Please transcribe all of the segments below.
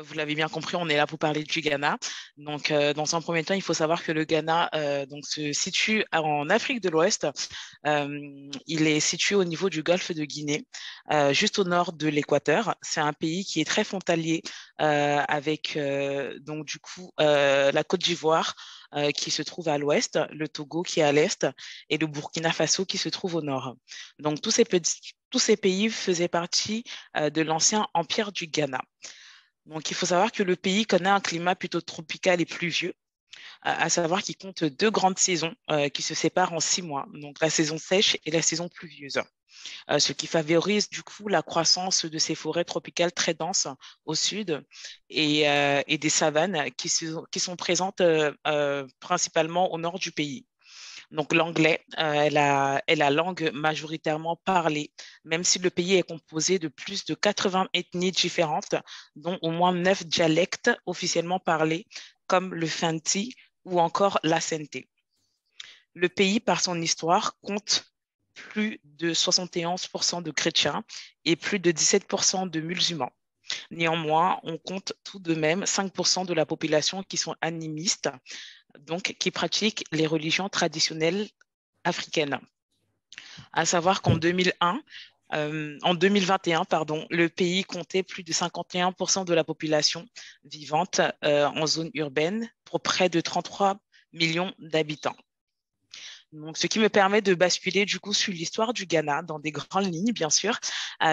Vous l'avez bien compris, on est là pour parler du Ghana. Donc, dans un premier temps, il faut savoir que le Ghana donc, se situe en Afrique de l'Ouest. Il est situé au niveau du golfe de Guinée, juste au nord de l'Équateur. C'est un pays qui est très frontalier avec donc du coup la Côte d'Ivoire qui se trouve à l'ouest, le Togo qui est à l'est et le Burkina Faso qui se trouve au nord. Donc, tous ces pays faisaient partie de l'ancien empire du Ghana. Donc, il faut savoir que le pays connaît un climat plutôt tropical et pluvieux, à savoir qu'il compte deux grandes saisons qui se séparent en 6 mois, donc la saison sèche et la saison pluvieuse, ce qui favorise du coup la croissance de ces forêts tropicales très denses au sud et des savanes qui sont présentes principalement au nord du pays. Donc l'anglais est la langue majoritairement parlée, même si le pays est composé de plus de 80 ethnies différentes, dont au moins 9 dialectes officiellement parlés, comme le Fanti ou encore l'Asante. Le pays, par son histoire, compte plus de 71% de chrétiens et plus de 17% de musulmans. Néanmoins, on compte tout de même 5% de la population qui sont animistes, donc qui pratiquent les religions traditionnelles africaines. À savoir qu'en 2001, en 2021, pardon, le pays comptait plus de 51% de la population vivante en zone urbaine pour près de 33 millions d'habitants. Donc, ce qui me permet de basculer du coup sur l'histoire du Ghana dans des grandes lignes, bien sûr.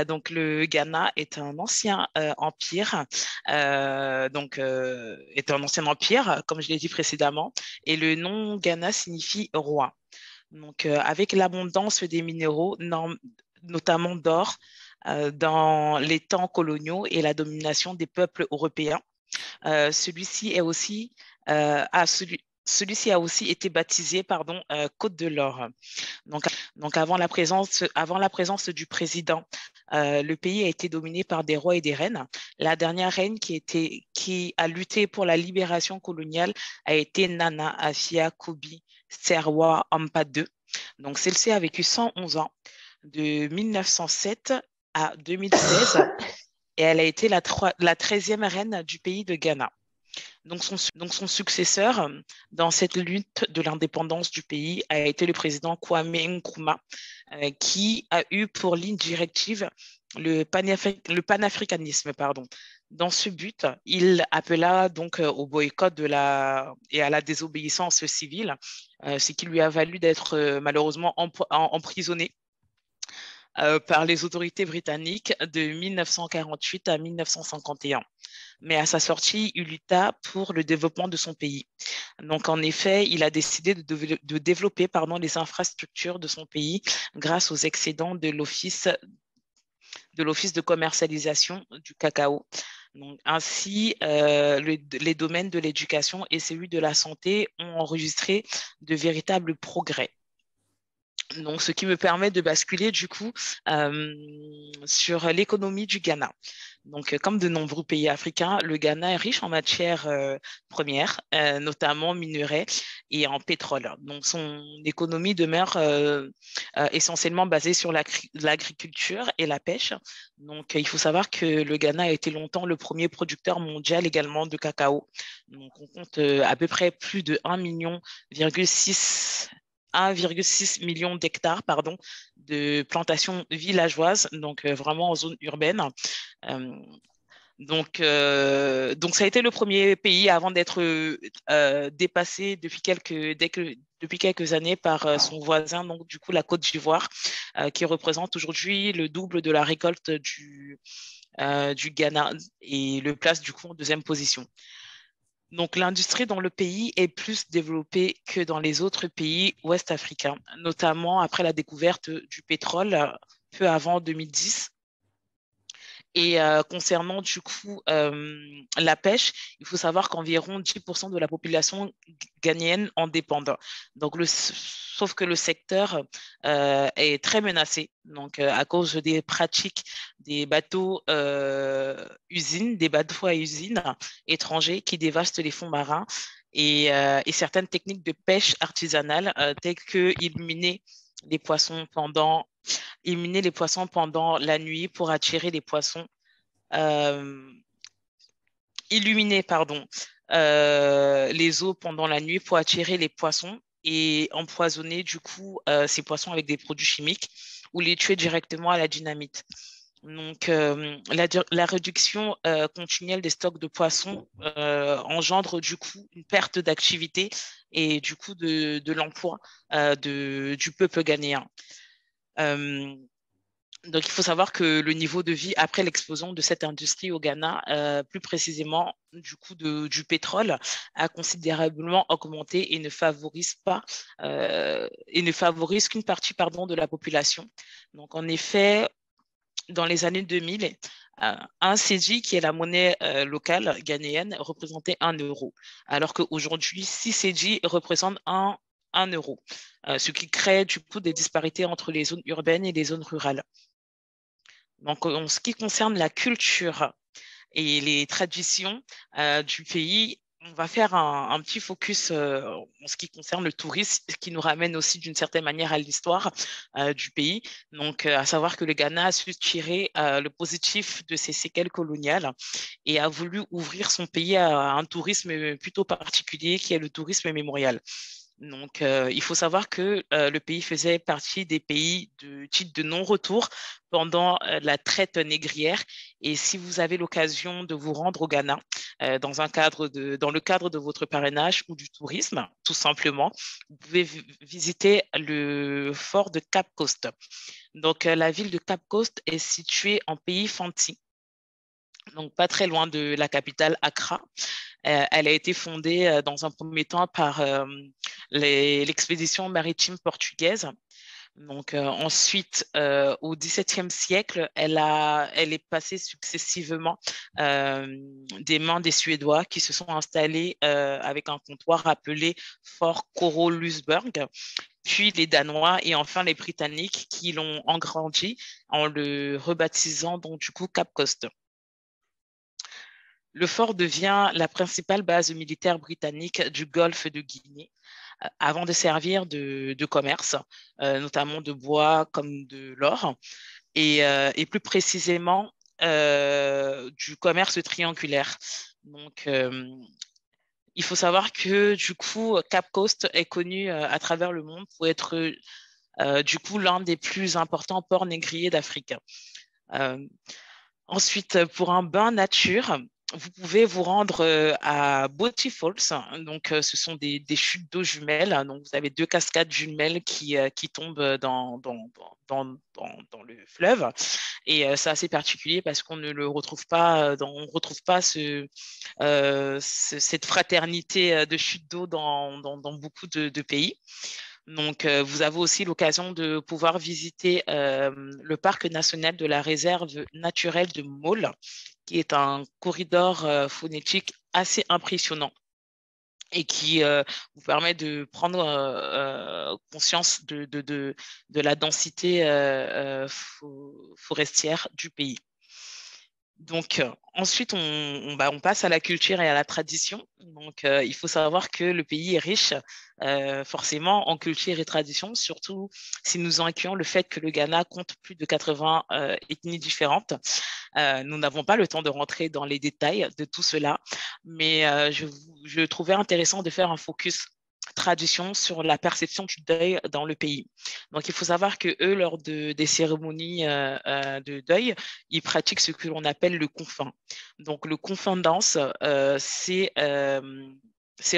Donc, le Ghana est un ancien empire, est un ancien empire, comme je l'ai dit précédemment, et le nom Ghana signifie roi. Donc, avec l'abondance des minéraux, notamment d'or, dans les temps coloniaux et la domination des peuples européens, celui-ci est aussi celui-ci a aussi été baptisé pardon, Côte de l'Or. Donc avant la présence du président, le pays a été dominé par des rois et des reines. La dernière reine qui a lutté pour la libération coloniale a été Nana Afia Kobi Serwa Ampa II. Donc celle-ci a vécu 111 ans, de 1907 à 2016, et elle a été la 13e reine du pays de Ghana. Donc son successeur dans cette lutte de l'indépendance du pays a été le président Kwame Nkrumah, qui a eu pour ligne directive le panafricanisme. Pardon. Dans ce but, il appela donc au boycott et à la désobéissance civile, ce qui lui a valu d'être malheureusement emprisonné par les autorités britanniques de 1948 à 1951. Mais à sa sortie, il lutta pour le développement de son pays. Donc, en effet, il a décidé de développer les infrastructures de son pays grâce aux excédents de l'Office de commercialisation du cacao. Donc, ainsi, les domaines de l'éducation et celui de la santé ont enregistré de véritables progrès. Donc, ce qui me permet de basculer du coup sur l'économie du Ghana. Donc, comme de nombreux pays africains, le Ghana est riche en matières premières, notamment minerais et en pétrole. Donc, son économie demeure essentiellement basée sur l'agriculture et la pêche. Donc, il faut savoir que le Ghana a été longtemps le premier producteur mondial également de cacao. Donc, on compte à peu près plus de 1,6 million d'hectares de plantations villageoises, donc vraiment en zone urbaine. Euh, donc, ça a été le premier pays avant d'être dépassé depuis quelques années par son voisin, donc du coup la Côte d'Ivoire, qui représente aujourd'hui le double de la récolte du Ghana et le place du coup en deuxième position. Donc, l'industrie dans le pays est plus développée que dans les autres pays ouest africains, notamment après la découverte du pétrole peu avant 2010. Et concernant du coup la pêche, il faut savoir qu'environ 10% de la population ghanéenne en dépendent. Donc, sauf que le secteur est très menacé, donc à cause des pratiques des bateaux usines, des bateaux à usines étrangers qui dévastent les fonds marins et certaines techniques de pêche artisanale telles que éliminer les poissons pendant la nuit pour attirer les poissons euh, illuminer, pardon, les eaux pendant la nuit pour attirer les poissons et empoisonner du coup ces poissons avec des produits chimiques ou les tuer directement à la dynamite. Donc, la réduction continuelle des stocks de poissons engendre du coup une perte d'activité et du coup de l'emploi du peuple ghanéen. Euh, donc, il faut savoir que le niveau de vie après l'explosion de cette industrie au Ghana, plus précisément du coup du pétrole, a considérablement augmenté et ne favorise pas et ne favorise qu'une partie pardon de la population. Donc, en effet, dans les années 2000, un cedi, qui est la monnaie locale ghanéenne, représentait 1 euro, alors qu'aujourd'hui, 6 cedi représentent un euro, ce qui crée du coup des disparités entre les zones urbaines et les zones rurales. Donc, en ce qui concerne la culture et les traditions du pays, on va faire un petit focus en ce qui concerne le tourisme, ce qui nous ramène aussi d'une certaine manière à l'histoire du pays. Donc, à savoir que le Ghana a su tirer le positif de ses séquelles coloniales et a voulu ouvrir son pays à un tourisme plutôt particulier qui est le tourisme mémorial. Donc, il faut savoir que le pays faisait partie des pays de titre de non-retour pendant la traite négrière. Et si vous avez l'occasion de vous rendre au Ghana dans le cadre de votre parrainage ou du tourisme, tout simplement, vous pouvez visiter le fort de Cap Coast. Donc, la ville de Cap Coast est située en pays Fanti, donc pas très loin de la capitale Accra. Elle a été fondée dans un premier temps par l'expédition maritime portugaise. Donc, ensuite, au XVIIe siècle, elle est passée successivement des mains des Suédois qui se sont installés avec un comptoir appelé Fort Korolusburg, puis les Danois et enfin les Britanniques qui l'ont agrandi en le rebaptisant donc du coup Cap Coast. Le fort devient la principale base militaire britannique du golfe de Guinée avant de servir de commerce, notamment de bois comme de l'or, et plus précisément du commerce triangulaire. Donc, il faut savoir que du coup, Cap Coast est connu à travers le monde pour être du coup l'un des plus importants ports négriers d'Afrique. Euh, Ensuite, pour un bain nature, vous pouvez vous rendre à Boti Falls. Donc, ce sont des chutes d'eau jumelles. Donc, vous avez deux cascades jumelles qui tombent dans le fleuve. Et c'est assez particulier parce qu'on ne le retrouve pas, on ne retrouve pas cette fraternité de chutes d'eau dans beaucoup de pays. Donc, vous avez aussi l'occasion de pouvoir visiter le parc national de la réserve naturelle de Maule, qui est un corridor phonétique assez impressionnant et qui vous permet de prendre conscience de la densité forestière du pays. Donc, ensuite, on passe à la culture et à la tradition. Donc, il faut savoir que le pays est riche, forcément, en culture et tradition, surtout si nous incluons le fait que le Ghana compte plus de 80 ethnies différentes. Nous n'avons pas le temps de rentrer dans les détails de tout cela, mais je trouvais intéressant de faire un focus tradition sur la perception du deuil dans le pays. Donc, il faut savoir que eux, lors des cérémonies de deuil, ils pratiquent ce que l'on appelle le confin. Donc, le confin danse, c'est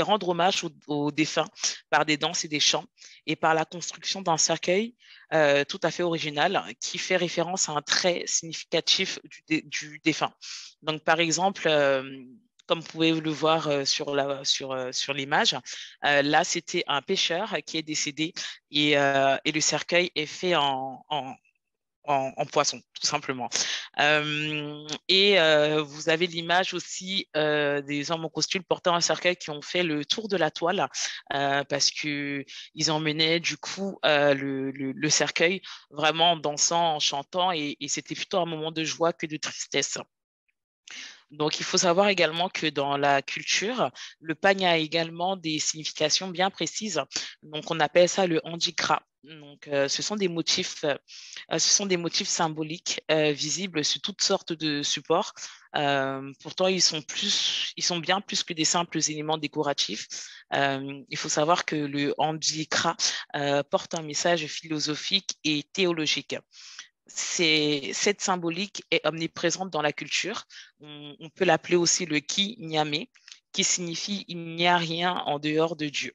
rendre hommage aux défunts par des danses et des chants et par la construction d'un cercueil tout à fait original qui fait référence à un trait significatif du défunt. Donc, par exemple, comme vous pouvez le voir sur l'image, là, c'était un pêcheur qui est décédé et le cercueil est fait en poisson, tout simplement. Vous avez l'image aussi des hommes en costume portant un cercueil qui ont fait le tour de la toile parce qu'ils emmenaient du coup le cercueil vraiment en dansant, en chantant et c'était plutôt un moment de joie que de tristesse. Donc, il faut savoir également que dans la culture, le pagne a également des significations bien précises. Donc, on appelle ça le handicrat. Donc, ce sont des motifs symboliques visibles sur toutes sortes de supports. Pourtant, ils sont bien plus que des simples éléments décoratifs. Il faut savoir que le handikra porte un message philosophique et théologique. Cette symbolique est omniprésente dans la culture. On peut l'appeler aussi le ki nyame, qui signifie il n'y a rien en dehors de Dieu.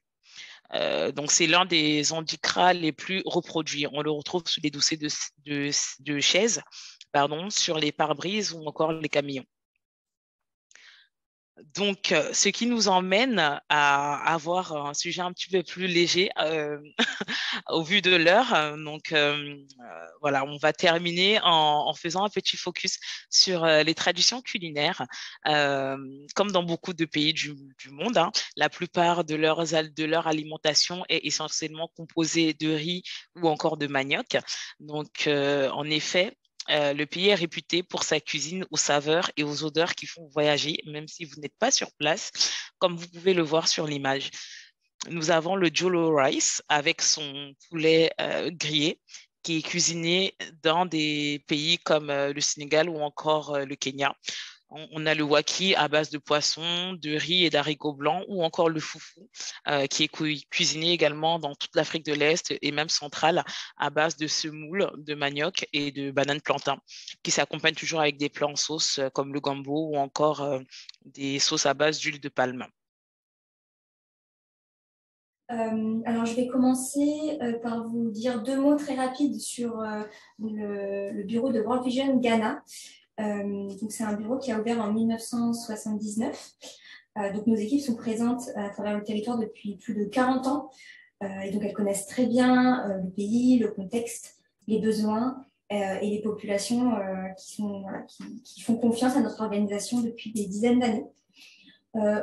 Donc, c'est l'un des handicrats les plus reproduits. On le retrouve sous les dossiers de chaises, pardon, sur les pare-brises ou encore les camions. Donc, ce qui nous emmène à avoir un sujet un petit peu plus léger au vu de l'heure. Donc, voilà, on va terminer en faisant un petit focus sur les traditions culinaires. Comme dans beaucoup de pays du monde, hein, la plupart de leur alimentation est essentiellement composée de riz ou encore de manioc. Donc, en effet, le pays est réputé pour sa cuisine aux saveurs et aux odeurs qui font voyager, même si vous n'êtes pas sur place, comme vous pouvez le voir sur l'image. Nous avons le Jollof Rice avec son poulet grillé qui est cuisiné dans des pays comme le Sénégal ou encore le Kenya. On a le waki à base de poisson, de riz et d'haricots blancs ou encore le foufou qui est cuisiné également dans toute l'Afrique de l'Est et même centrale à base de semoule, de manioc et de bananes plantain qui s'accompagnent toujours avec des plats en sauce comme le gombo ou encore des sauces à base d'huile de palme. Alors, je vais commencer par vous dire deux mots très rapides sur le bureau de World Vision Ghana. Donc, c'est un bureau qui a ouvert en 1979. Donc, nos équipes sont présentes à travers le territoire depuis plus de 40 ans. Et donc, elles connaissent très bien le pays, le contexte, les besoins et les populations qui font confiance à notre organisation depuis des dizaines d'années.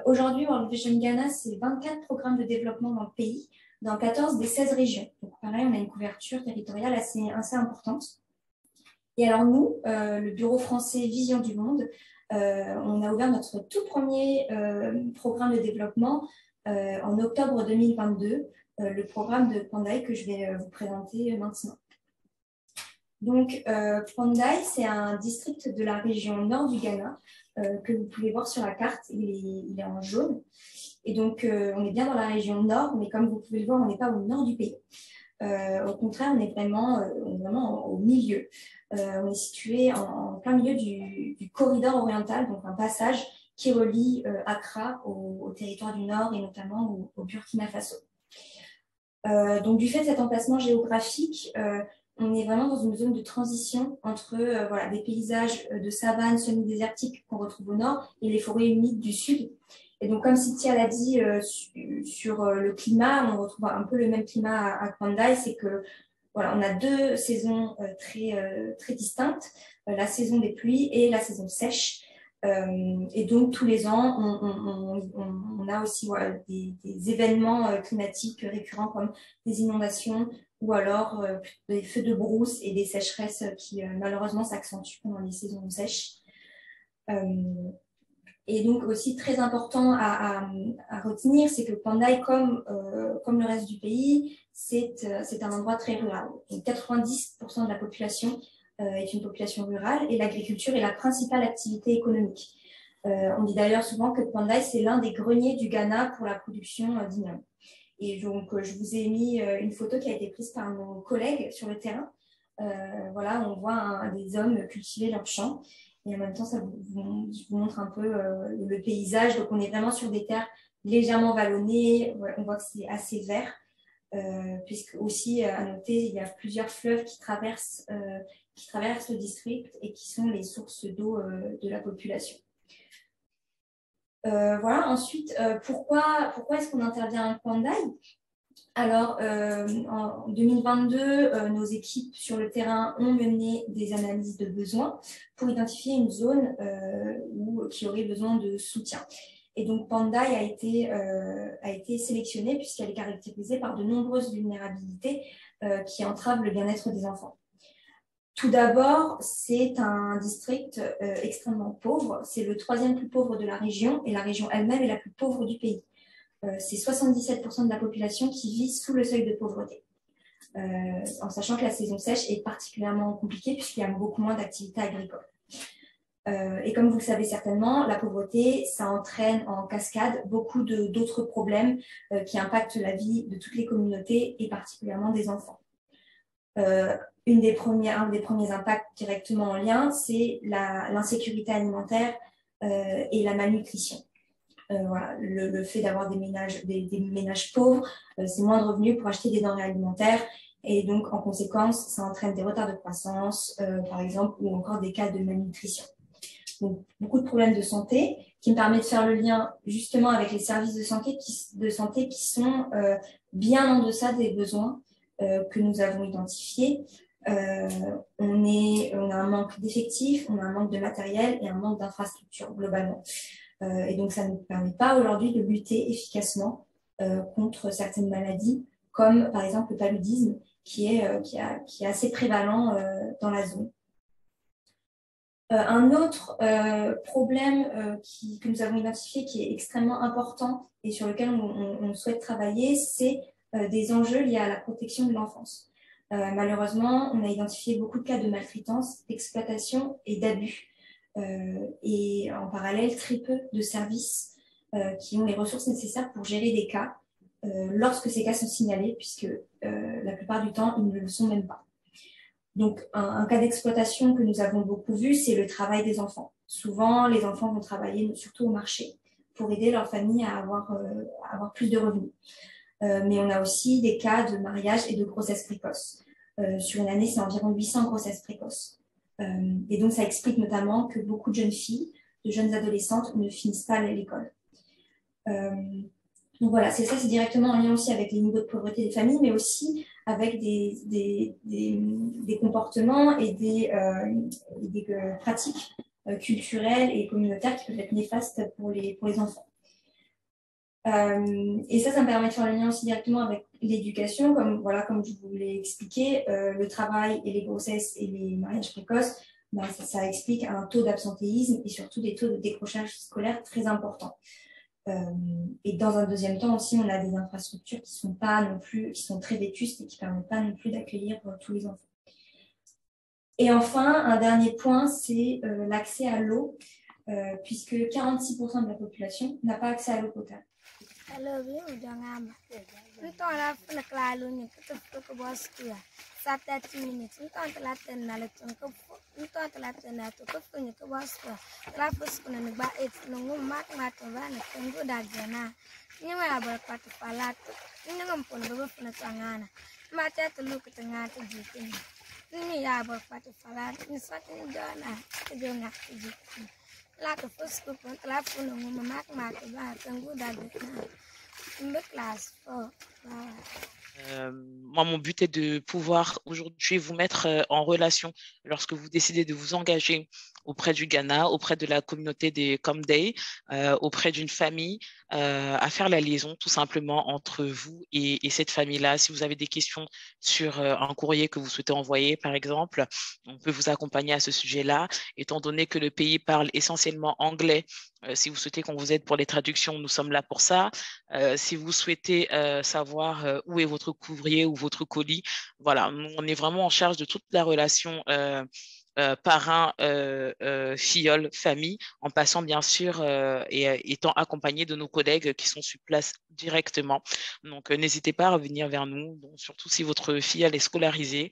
Aujourd'hui, World Vision Ghana, c'est 24 programmes de développement dans le pays, dans 14 des 16 régions. Donc, pareil, on a une couverture territoriale assez importante. Et alors, nous, le bureau français Vision du Monde, on a ouvert notre tout premier programme de développement en octobre 2022, le programme de Pandai que je vais vous présenter maintenant. Donc, Pandai, c'est un district de la région nord du Ghana que vous pouvez voir sur la carte. Il est en jaune. Et donc, on est bien dans la région nord, mais comme vous pouvez le voir, on n'est pas au nord du pays. Au contraire, on est vraiment au milieu. On est situé en plein milieu du corridor oriental, donc un passage qui relie Accra au territoire du nord et notamment au Burkina Faso. Donc, du fait de cet emplacement géographique, on est vraiment dans une zone de transition entre des paysages de savane semi-désertiques qu'on retrouve au nord et les forêts humides du sud. Et donc, comme Cynthia l'a dit sur le climat, on retrouve un peu le même climat à Pandai, c'est que voilà, on a deux saisons très distinctes, la saison des pluies et la saison sèche. Et donc, tous les ans, on a aussi des événements climatiques récurrents comme des inondations ou alors des feux de brousse et des sécheresses qui malheureusement s'accentuent pendant les saisons sèches. Et donc, aussi très important à retenir, c'est que Pandai, comme le reste du pays, c'est un endroit très rural. Donc, 90% de la population est une population rurale et l'agriculture est la principale activité économique. On dit d'ailleurs souvent que Pandai, c'est l'un des greniers du Ghana pour la production d'igname. Et donc, je vous ai mis une photo qui a été prise par nos collègues sur le terrain. Voilà, on voit des hommes cultiver leurs champs. Et en même temps, je vous montre un peu le paysage. Donc, on est vraiment sur des terres légèrement vallonnées. On voit que c'est assez vert. Puisque aussi, à noter, il y a plusieurs fleuves qui traversent le district et qui sont les sources d'eau de la population. Voilà, ensuite, pourquoi est-ce qu'on intervient à Pandai? Alors, en 2022, nos équipes sur le terrain ont mené des analyses de besoins pour identifier une zone qui aurait besoin de soutien. Et donc, Pandai a été sélectionnée puisqu'elle est caractérisée par de nombreuses vulnérabilités qui entravent le bien-être des enfants. Tout d'abord, c'est un district extrêmement pauvre. C'est le troisième plus pauvre de la région et la région elle-même est la plus pauvre du pays. C'est 77% de la population qui vit sous le seuil de pauvreté. en sachant que la saison sèche est particulièrement compliquée puisqu'il y a beaucoup moins d'activités agricoles. Et comme vous le savez certainement, la pauvreté, ça entraîne en cascade beaucoup d'autres problèmes qui impactent la vie de toutes les communautés et particulièrement des enfants. Un des premiers impacts directement en lien, c'est l'insécurité alimentaire et la malnutrition. Voilà, le fait d'avoir des ménages pauvres, c'est moins de revenus pour acheter des denrées alimentaires et donc en conséquence, ça entraîne des retards de croissance, par exemple, ou encore des cas de malnutrition. Donc, beaucoup de problèmes de santé qui me permettent de faire le lien justement avec les services de santé qui sont bien en deçà des besoins que nous avons identifiés. On a un manque d'effectifs, on a un manque de matériel et un manque d'infrastructures globalement. Et donc, ça ne nous permet pas aujourd'hui de lutter efficacement contre certaines maladies, comme par exemple le paludisme, qui est assez prévalent dans la zone. Un autre problème que nous avons identifié qui est extrêmement important et sur lequel on souhaite travailler, c'est des enjeux liés à la protection de l'enfance. Malheureusement, on a identifié beaucoup de cas de maltraitance, d'exploitation et d'abus. Et en parallèle, très peu de services qui ont les ressources nécessaires pour gérer des cas lorsque ces cas sont signalés, puisque la plupart du temps, ils ne le sont même pas. Donc, un cas d'exploitation que nous avons beaucoup vu, c'est le travail des enfants. Souvent, les enfants vont travailler surtout au marché pour aider leur famille à avoir plus de revenus. Mais on a aussi des cas de mariage et de grossesse précoce. Sur une année, c'est environ 800 grossesses précoces. Et donc, ça explique notamment que beaucoup de jeunes filles, de jeunes adolescentes ne finissent pas l'école. Donc voilà, c'est directement en lien aussi avec les niveaux de pauvreté des familles, mais aussi avec des comportements et des pratiques culturelles et communautaires qui peuvent être néfastes pour les enfants. Et ça me permet de faire le lien aussi directement avec l'éducation, comme je vous l'ai expliqué, le travail et les grossesses et les mariages précoces, ça explique un taux d'absentéisme et surtout des taux de décrochage scolaire très importants. Et dans un deuxième temps aussi, on a des infrastructures qui sont très vétustes et qui ne permettent pas non plus d'accueillir tous les enfants. Et enfin, un dernier point, c'est l'accès à l'eau, puisque 46% de la population n'a pas accès à l'eau potable. Moi, mon but est de pouvoir aujourd'hui vous mettre en relation lorsque vous décidez de vous engager auprès du Ghana, auprès de la communauté des Comday, auprès d'une famille, à faire la liaison tout simplement entre vous et cette famille-là. Si vous avez des questions sur un courrier que vous souhaitez envoyer, par exemple, on peut vous accompagner à ce sujet-là, étant donné que le pays parle essentiellement anglais. Si vous souhaitez qu'on vous aide pour les traductions, nous sommes là pour ça. Si vous souhaitez savoir où est votre courrier ou votre colis, voilà, on est vraiment en charge de toute la relation parrain, filleul, famille, en passant bien sûr et étant accompagné de nos collègues qui sont sur place directement. Donc, n'hésitez pas à revenir vers nous, donc, surtout si votre filleul est scolarisé,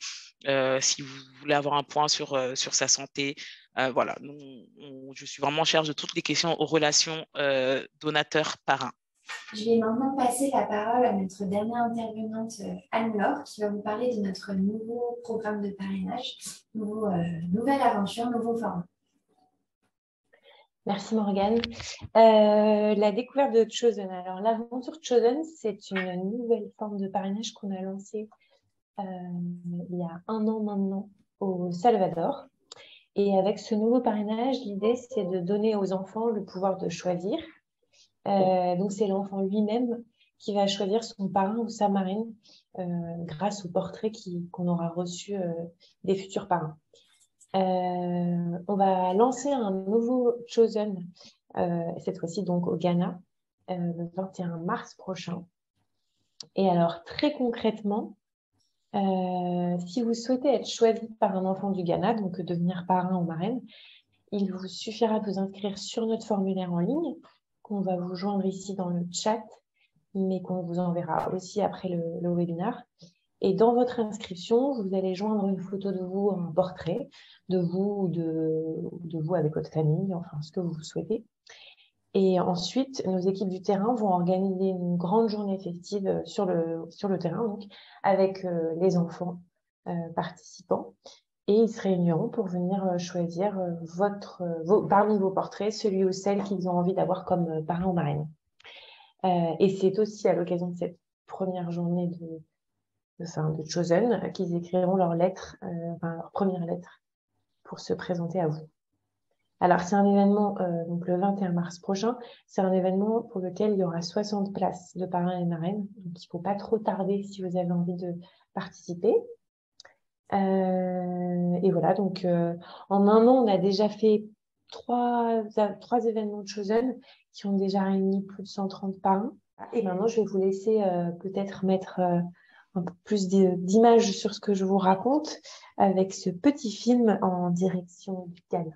si vous voulez avoir un point sur sa santé. Voilà, je suis vraiment en charge de toutes les questions aux relations donateurs-parrains. Je vais maintenant passer la parole à notre dernière intervenante, Anne-Laure, qui va vous parler de notre nouveau programme de parrainage, nouvelle aventure, nouveau format. Merci Morgane. La découverte de Chosen. Alors, l'aventure Chosen, c'est une nouvelle forme de parrainage qu'on a lancée il y a 1 an maintenant au Salvador. Et avec ce nouveau parrainage, l'idée, c'est de donner aux enfants le pouvoir de choisir. Donc, c'est l'enfant lui-même qui va choisir son parrain ou sa marraine grâce au portrait qu'on aura reçu des futurs parrains. On va lancer un nouveau Chosen, cette fois-ci donc au Ghana, le 21 mars prochain. Et alors, très concrètement, Si vous souhaitez être choisi par un enfant du Ghana, donc devenir parrain ou marraine, il vous suffira de vous inscrire sur notre formulaire en ligne, qu'on va vous joindre ici dans le chat, mais qu'on vous enverra aussi après le webinaire. Et dans votre inscription, vous allez joindre une photo de vous, un portrait de vous ou de vous avec votre famille, enfin ce que vous souhaitez. Et ensuite, nos équipes du terrain vont organiser une grande journée festive sur le terrain, donc, avec les enfants participants. Et ils se réuniront pour venir choisir parmi vos portraits, celui ou celle qu'ils ont envie d'avoir comme parrain ou marraine. Et c'est aussi à l'occasion de cette première journée de Chosen qu'ils écriront leur première lettre pour se présenter à vous. Alors, c'est un événement, donc le 21 mars prochain, c'est un événement pour lequel il y aura 60 places de parrains et marraines. Donc, il ne faut pas trop tarder si vous avez envie de participer. Et voilà, donc en un an, on a déjà fait trois événements de Chosen qui ont déjà réuni plus de 130 parrains. Et maintenant, je vais vous laisser peut-être mettre un peu plus d'images sur ce que je vous raconte avec ce petit film en direction du Ghana.